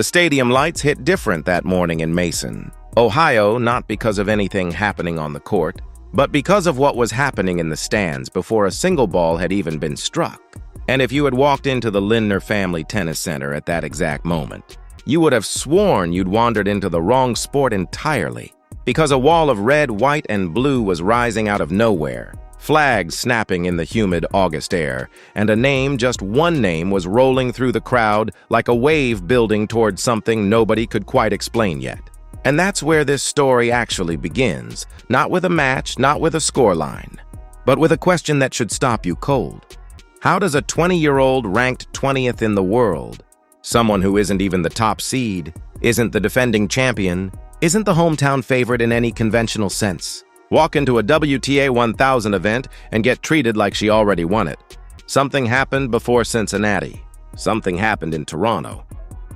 The stadium lights hit different that morning in Mason, Ohio, not because of anything happening on the court, but because of what was happening in the stands before a single ball had even been struck. And if you had walked into the Lindner Family Tennis Center at that exact moment, you would have sworn you'd wandered into the wrong sport entirely, because a wall of red, white, and blue was rising out of nowhere, flags snapping in the humid August air, and a name, just one name, was rolling through the crowd like a wave building towards something nobody could quite explain yet. And that's where this story actually begins, not with a match, not with a scoreline, but with a question that should stop you cold. How does a 20-year-old ranked 20th in the world, someone who isn't even the top seed, isn't the defending champion, isn't the hometown favorite in any conventional sense, walk into a WTA 1000 event and get treated like she already won it? Something happened before Cincinnati. Something happened in Toronto.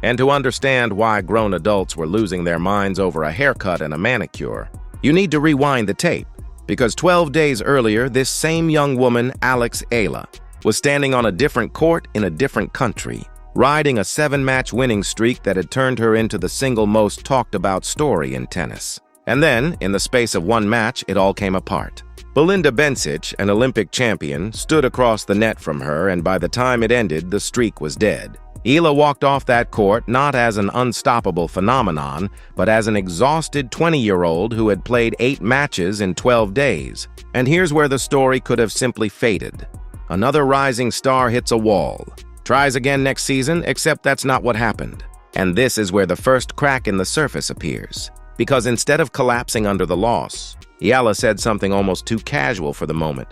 And to understand why grown adults were losing their minds over a haircut and a manicure, you need to rewind the tape, because 12 days earlier, this same young woman, Alex Eala, was standing on a different court in a different country, riding a 7-match winning streak that had turned her into the single most talked about story in tennis. And then, in the space of one match, it all came apart. Belinda Bencic, an Olympic champion, stood across the net from her, and by the time it ended, the streak was dead. Eala walked off that court not as an unstoppable phenomenon, but as an exhausted 20-year-old who had played 8 matches in 12 days. And here's where the story could have simply faded. Another rising star hits a wall. Tries again next season, except that's not what happened. And this is where the first crack in the surface appears. Because instead of collapsing under the loss, Eala said something almost too casual for the moment.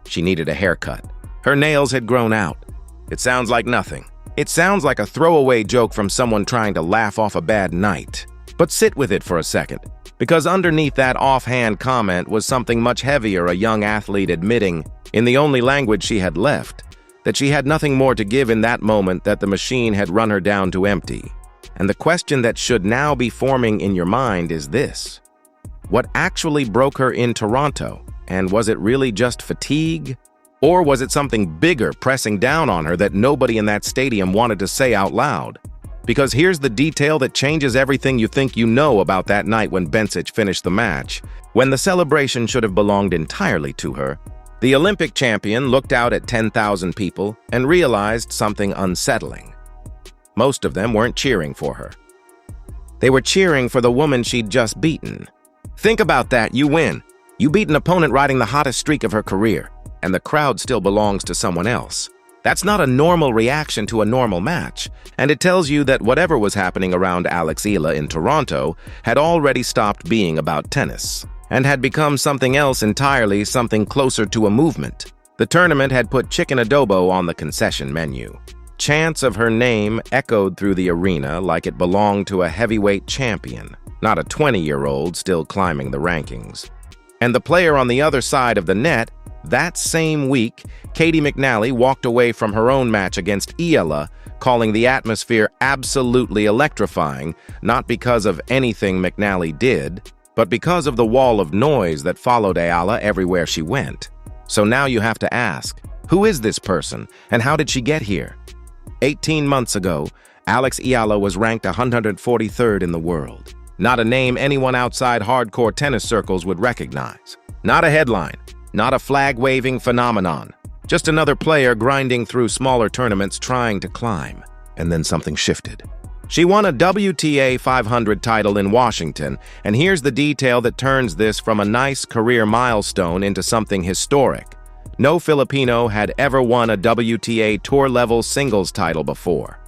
She needed a haircut. Her nails had grown out. It sounds like nothing. It sounds like a throwaway joke from someone trying to laugh off a bad night. But sit with it for a second, because underneath that offhand comment was something much heavier, a young athlete admitting, in the only language she had left, that she had nothing more to give in that moment, that the machine had run her down to empty. And the question that should now be forming in your mind is this: what actually broke her in Toronto? And was it really just fatigue? Or was it something bigger pressing down on her that nobody in that stadium wanted to say out loud? Because here's the detail that changes everything you think you know about that night when Bencic finished the match. When the celebration should have belonged entirely to her, the Olympic champion looked out at 10,000 people and realized something unsettling. Most of them weren't cheering for her. They were cheering for the woman she'd just beaten. Think about that, you win. You beat an opponent riding the hottest streak of her career, and the crowd still belongs to someone else. That's not a normal reaction to a normal match, and it tells you that whatever was happening around Alex Eala in Toronto had already stopped being about tennis, and had become something else entirely, something closer to a movement. The tournament had put chicken adobo on the concession menu. Chants of her name echoed through the arena like it belonged to a heavyweight champion, not a 20-year-old still climbing the rankings. And the player on the other side of the net, that same week, Katie McNally walked away from her own match against Eala, calling the atmosphere absolutely electrifying, not because of anything McNally did, but because of the wall of noise that followed Eala everywhere she went. So now you have to ask, who is this person, and how did she get here? 18 months ago, Alex Eala was ranked 143rd in the world. Not a name anyone outside hardcore tennis circles would recognize. Not a headline. Not a flag-waving phenomenon. Just another player grinding through smaller tournaments trying to climb. And then something shifted. She won a WTA 500 title in Washington, and here's the detail that turns this from a nice career milestone into something historic. No Filipino had ever won a WTA tour-level singles title before.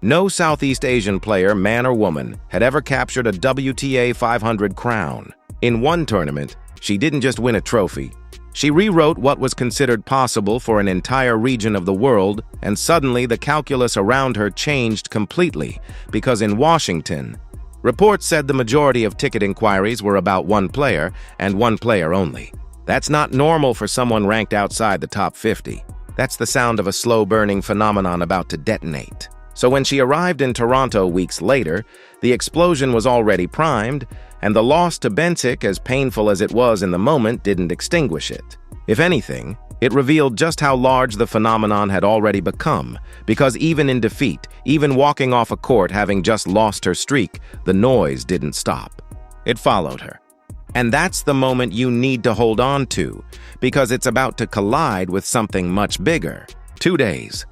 No Southeast Asian player, man or woman, had ever captured a WTA 500 crown. In one tournament, she didn't just win a trophy. She rewrote what was considered possible for an entire region of the world, and suddenly the calculus around her changed completely, because in Washington, reports said the majority of ticket inquiries were about one player, and one player only. That's not normal for someone ranked outside the top 50. That's the sound of a slow-burning phenomenon about to detonate. So when she arrived in Toronto weeks later, the explosion was already primed, and the loss to Bencic, as painful as it was in the moment, didn't extinguish it. If anything, It revealed just how large the phenomenon had already become, because even in defeat, even walking off a court having just lost her streak, the noise didn't stop. It followed her. And that's the moment you need to hold on to, because it's about to collide with something much bigger. 2 days.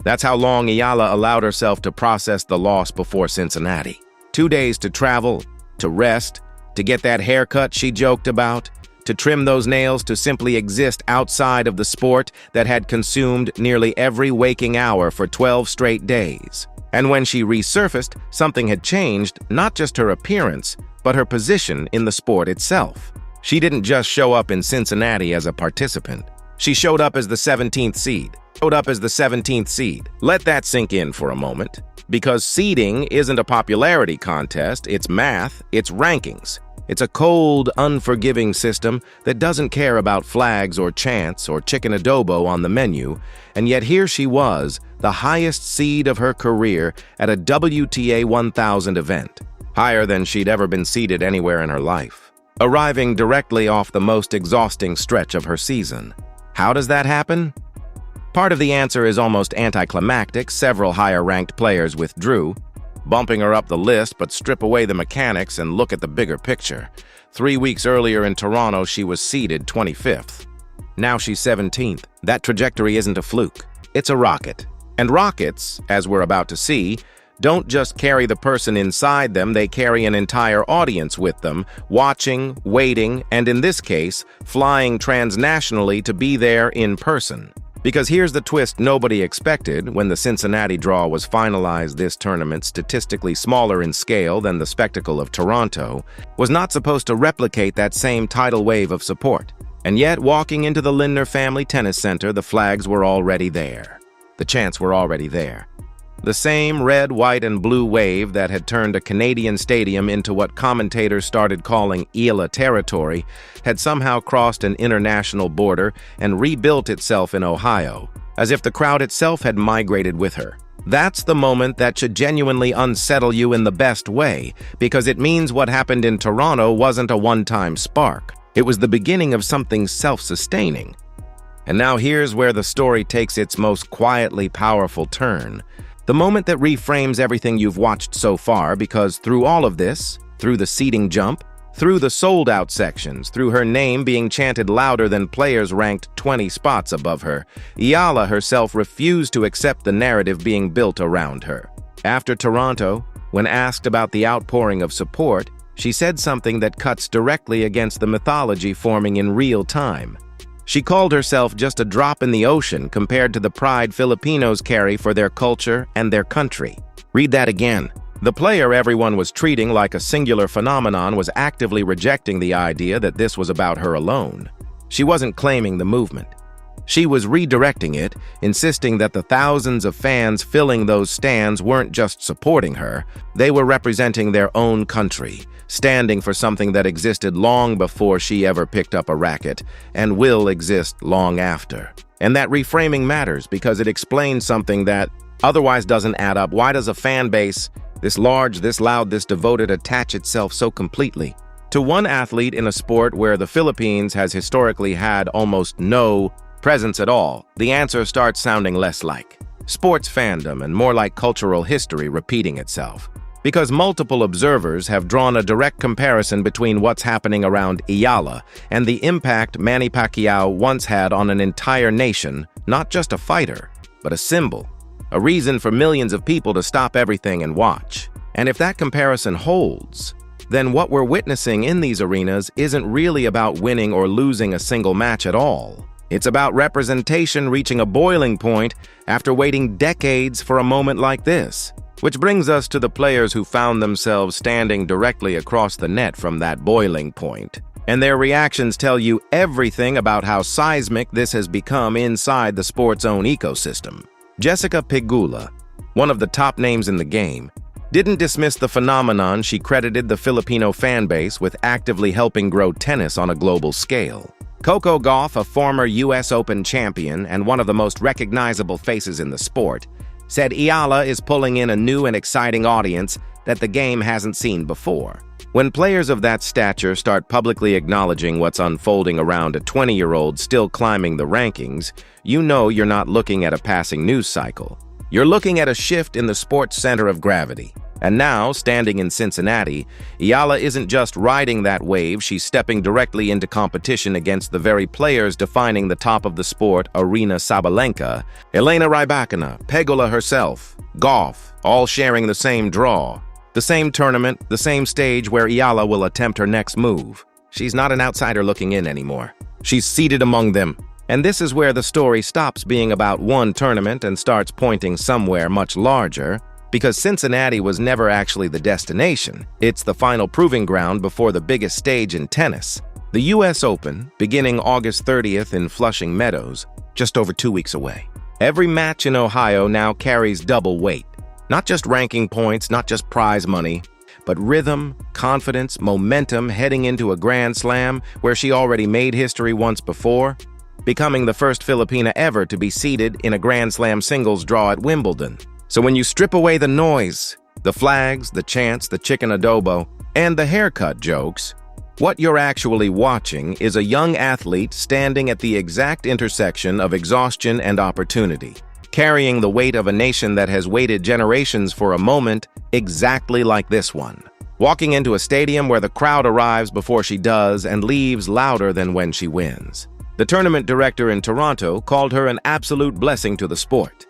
That's how long Eala allowed herself to process the loss before Cincinnati. 2 days to travel, to rest, to get that haircut she joked about, to trim those nails, to simply exist outside of the sport that had consumed nearly every waking hour for 12 straight days. And when she resurfaced, something had changed, not just her appearance, but her position in the sport itself. She didn't just show up in Cincinnati as a participant. She showed up as the 17th seed. Let that sink in for a moment. Because seeding isn't a popularity contest, it's math, it's rankings. It's a cold, unforgiving system that doesn't care about flags or chants or chicken adobo on the menu, and yet here she was, the highest seed of her career at a WTA 1000 event, higher than she'd ever been seeded anywhere in her life, arriving directly off the most exhausting stretch of her season. How does that happen? Part of the answer is almost anticlimactic. Several higher-ranked players withdrew, bumping her up the list, but strip away the mechanics and look at the bigger picture. 3 weeks earlier in Toronto, she was seeded 25th. Now she's 17th. That trajectory isn't a fluke. It's a rocket. And rockets, as we're about to see, don't just carry the person inside them, they carry an entire audience with them, watching, waiting, and in this case, flying transnationally to be there in person. Because here's the twist nobody expected when the Cincinnati draw was finalized. This tournament, statistically smaller in scale than the spectacle of Toronto, was not supposed to replicate that same tidal wave of support. And yet, walking into the Lindner Family Tennis Center, the flags were already there. The chants were already there. The same red, white, and blue wave that had turned a Canadian stadium into what commentators started calling Eala territory had somehow crossed an international border and rebuilt itself in Ohio, as if the crowd itself had migrated with her. That's the moment that should genuinely unsettle you in the best way, because it means what happened in Toronto wasn't a one-time spark. It was the beginning of something self-sustaining. And now here's where the story takes its most quietly powerful turn. The moment that reframes everything you've watched so far, because through all of this, through the seeding jump, through the sold-out sections, through her name being chanted louder than players ranked 20 spots above her, Eala herself refused to accept the narrative being built around her. After Toronto, when asked about the outpouring of support, she said something that cuts directly against the mythology forming in real time. She called herself just a drop in the ocean compared to the pride Filipinos carry for their culture and their country. Read that again. The player everyone was treating like a singular phenomenon was actively rejecting the idea that this was about her alone. She wasn't claiming the movement. She was redirecting it, insisting that the thousands of fans filling those stands weren't just supporting her, they were representing their own country, standing for something that existed long before she ever picked up a racket, and will exist long after. And that reframing matters because it explains something that otherwise doesn't add up. Why does a fan base, this large, this loud, this devoted, attach itself so completely to one athlete in a sport where the Philippines has historically had almost no presence at all? The answer starts sounding less like sports fandom and more like cultural history repeating itself. Because multiple observers have drawn a direct comparison between what's happening around Eala and the impact Manny Pacquiao once had on an entire nation, not just a fighter, but a symbol, a reason for millions of people to stop everything and watch. And if that comparison holds, then what we're witnessing in these arenas isn't really about winning or losing a single match at all. It's about representation reaching a boiling point after waiting decades for a moment like this. Which brings us to the players who found themselves standing directly across the net from that boiling point. And their reactions tell you everything about how seismic this has become inside the sport's own ecosystem. Jessica Pegula, one of the top names in the game, didn't dismiss the phenomenon. She credited the Filipino fan base with actively helping grow tennis on a global scale. Coco Gauff, a former US Open champion and one of the most recognizable faces in the sport, said Eala is pulling in a new and exciting audience that the game hasn't seen before. When players of that stature start publicly acknowledging what's unfolding around a 20-year-old still climbing the rankings, you know you're not looking at a passing news cycle. You're looking at a shift in the sport's center of gravity. And now, standing in Cincinnati, Eala isn't just riding that wave, she's stepping directly into competition against the very players defining the top of the sport, Arena Sabalenka, Elena Rybakina, Pegula herself, Goff, all sharing the same draw. The same tournament, the same stage where Eala will attempt her next move. She's not an outsider looking in anymore. She's seated among them. And this is where the story stops being about one tournament and starts pointing somewhere much larger, because Cincinnati was never actually the destination. It's the final proving ground before the biggest stage in tennis. The US Open, beginning August 30th in Flushing Meadows, just over 2 weeks away. Every match in Ohio now carries double weight. Not just ranking points, not just prize money, but rhythm, confidence, momentum heading into a Grand Slam where she already made history once before, becoming the first Filipina ever to be seeded in a Grand Slam singles draw at Wimbledon. So when you strip away the noise, the flags, the chants, the chicken adobo, and the haircut jokes, what you're actually watching is a young athlete standing at the exact intersection of exhaustion and opportunity, carrying the weight of a nation that has waited generations for a moment exactly like this one. Walking into a stadium where the crowd arrives before she does and leaves louder than when she wins. The tournament director in Toronto called her an absolute blessing to the sport.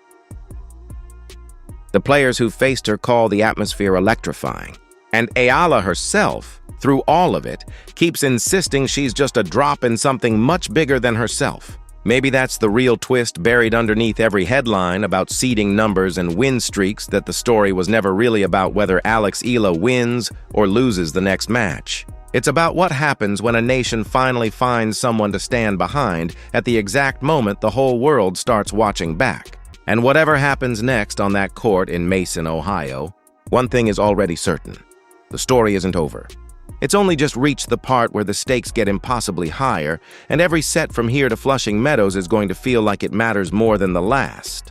The players who faced her call the atmosphere electrifying. And Eala herself, through all of it, keeps insisting she's just a drop in something much bigger than herself. Maybe that's the real twist buried underneath every headline about seeding numbers and win streaks, that the story was never really about whether Alex Eala wins or loses the next match. It's about what happens when a nation finally finds someone to stand behind at the exact moment the whole world starts watching back. And whatever happens next on that court in Mason, Ohio, one thing is already certain. The story isn't over. It's only just reached the part where the stakes get impossibly higher, and every set from here to Flushing Meadows is going to feel like it matters more than the last.